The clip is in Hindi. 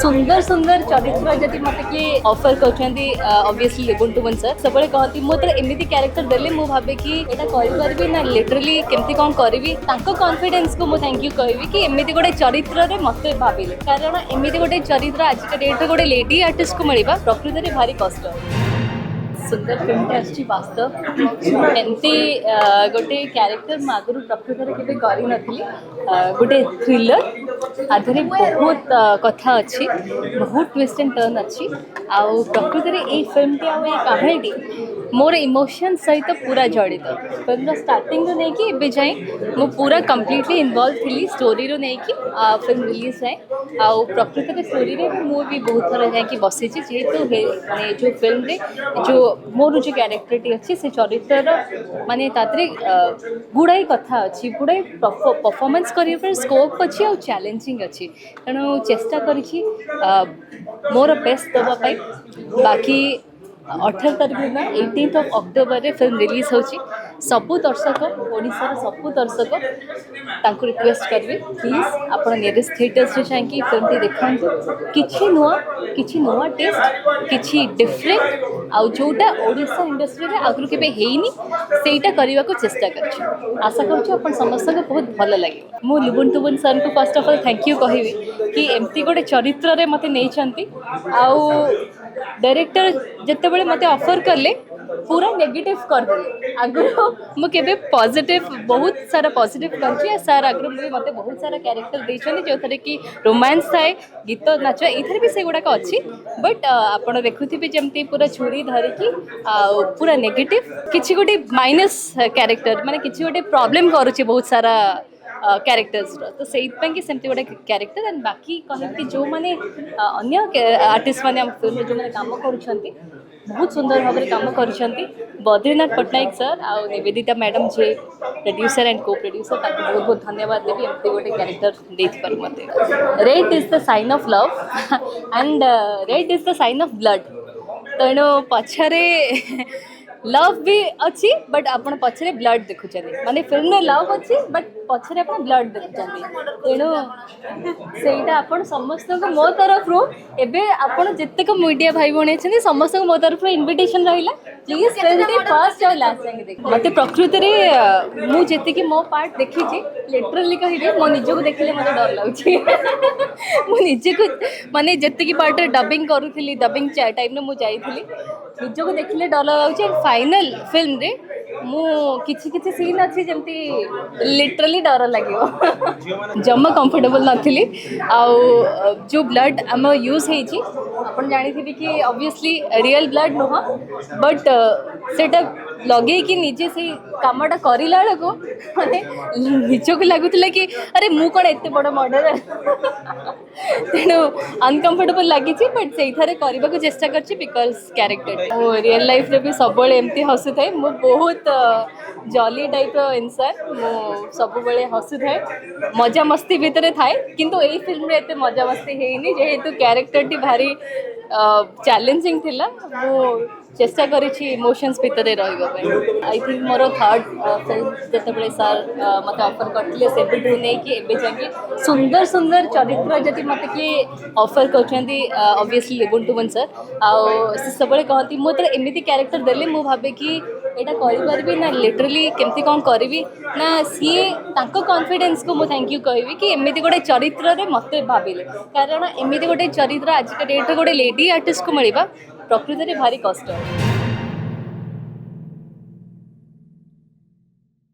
सुंदर सुंदर चरित्र जदि मत किए ऑफर कर ऑब्वियसली लेबुन टू वन सर सब कहती मुझे एमती क्यारेक्टर देले मु भावे कि एटा करि ना लिटरली केमती कौन करी कॉन्फिडेंस को मुझे थैंक यू कहबी कि एमती गोटे चरित्र रे मत भाविले कारण एमती गोटे चरित्र आज डेट गोटे लेडी आर्टिस्ट को मिलवा प्रकृति में भारी कष्ट सुंदर फिल्म आसची वास्तव एमती गोटे क्यारेक्टर मैं आगु प्रकृत में केवे करी नथली गोटे थ्रिलर आधे बहुत कथा अच्छी बहुत ट्विस्ट एंड टर्न अच्छी आउ प्रकृत में यही फिल्म टी आउ कहानी मोर इमोशन सहित पूरा जड़ित फिल्म स्टार्टिंग रू नहीं कि जाए मु पूरा कंप्लीटली इन्वॉल्व थी स्टोरी रू नहीं कि फिल्म रिलीज है आउ प्रकृत में स्टोरी रे मु भी बहुत थर जाकि बसी जेहेतु माने जो फिल्म रे जो मोर जो क्यारेक्टरटी अच्छी से चरित्र माने तात्रे गुड़ाई कथा अच्छी गुड़ाई परफॉर्मेंस कर स्कोप अच्छी और चैलेंजिंग अच्छी तेणु चेष्टा करी मोर बेस्ट देवाई बाकी 18 तारीख दिन 18 अक्टोबर में फिल्म रिलीज होची सबू दर्शक ओडिशार सबू दर्शक तांको रिक्वेस्ट करबी प्लीज आपण नियरेस्ट थिएटर्स रे जाके फिल्म टी देखंतु किछि नुआ टेस्ट किछि डिफरेंट आउ जोटा ओडिशा इंडस्ट्री रे आगु केबे हेइनी सेटा करबा को चेष्टा करछु आशा करछु आपण समस्त को बहुत भल लागे मु लिबुन टुबुन सर को first of all thank you कहबी कि एमती गोटे चरित्र रे मते नै छंती आउ डायरेक्टर जिते बड़े मते ऑफर करले पूरा नेगेटिव कर दे आगु मुझे पॉजिटिव बहुत सारा पॉजिटिव कर सार आगु मुझे मते बहुत सारा कैरेक्टर देछन जो थरे कि रोमांस थाए गीत नाच इधर भी से गुड़ाक अच्छी बट आपण देखुथिबे जेमती पूरा छुरी धरिकी पूरा नेगेटिव किछि गोटे माइनस कैरेक्टर माने किछि गोटे प्रॉब्लम करूची बहुत सारा कैरेक्टर्स तो से सेमती गोटे कैरेक्टर एंड बाकी कह जो मैंने अन्य आर्टिस्ट मैंने फिल्म जो मैंने काम कर बहुत सुंदर भाव में काम कर बद्रीनाथ पट्टनायक सर आउ निवेदिता मैडम जे प्रोड्यूसर एंड को प्रोड्यूसर बहुत बहुत धन्यवाद देवी एमती गोटे कैरेक्टर देथिबार मते red is the sign of love and red is the sign of blood तेणु पछरे लव भी अच्छी बट आपण पछरे ब्लड देखुछे माने फिल्म में लव अच्छी बट पछरे आपण ब्लड देखुछे तेणु सेटा आपण समस्त को मो तरफ रो एबे आपण जत्ते को मीडिया भाई बने छनी समस्त को मो तरफ रो इनविटेशन रहिला प्लीज फिल्म टी फर्स्ट और लास्ट जाके देख मते प्रकृति रे मु जत्ते की मो पार्ट देखि छी लिटरली कहिबे मो निज को देखिले मते डर लागुची मु निज को माने जत्ते की पार्ट डबिंग करूथिली डबिंग टाइम में मु जाईथिली निज को देखिले डर लागुची फाइनल फिल्म रे मु किछि किछि सीन अच्छी जमती लिटरली डर लगे जम्मा कंफर्टेबल नथिली आउ जो ब्लड आम यूज होइछि अपन जानी कि ऑब्वियसली रियल ब्लड नुह बट सेटा लगे कि निजे से कामटा करला को माने निजको लगुला कि अरे मु कौन एत बड़ मर्डर तेणु अनकंफर्टेबल लगी बट से करने को चेष्टा कर बिकज कैरेक्टर रियल लाइफ रे भी सब एमती हसु थाए मु बहुत जॉली टाइप इंसान मु सब बेले हसु थाए मजा मस्ती भितर थाए किंतु यही फिल्म रे एते मजा मस्ती हेनी जेहेतु कैरेक्टर टी भारी चैलेंजिंग थिला मु चेष्टा करी इमोशंस भितर रही I think more third film जिते सर मत ऑफर करते से नहीं कि एबे जाके सुंदर सुंदर चरित्र जदि मत किए ऑफर कर ऑब्वियसली लेबुन टू वन सर आउ सब कहती मुझे एमती क्यारेक्टर देले मु भावे कि एटा करि ना लिटरली केमती कौन करी ना सी कॉन्फिडेंस को मुझे थैंक यू कहबी कि एमती गोटे चरित्र रे मत भाविले कारण एमती गोटे चरित्र आज डेट गोटे लेडी आर्टिस्ट को मिलवा प्रकृति में भारी कष्ट।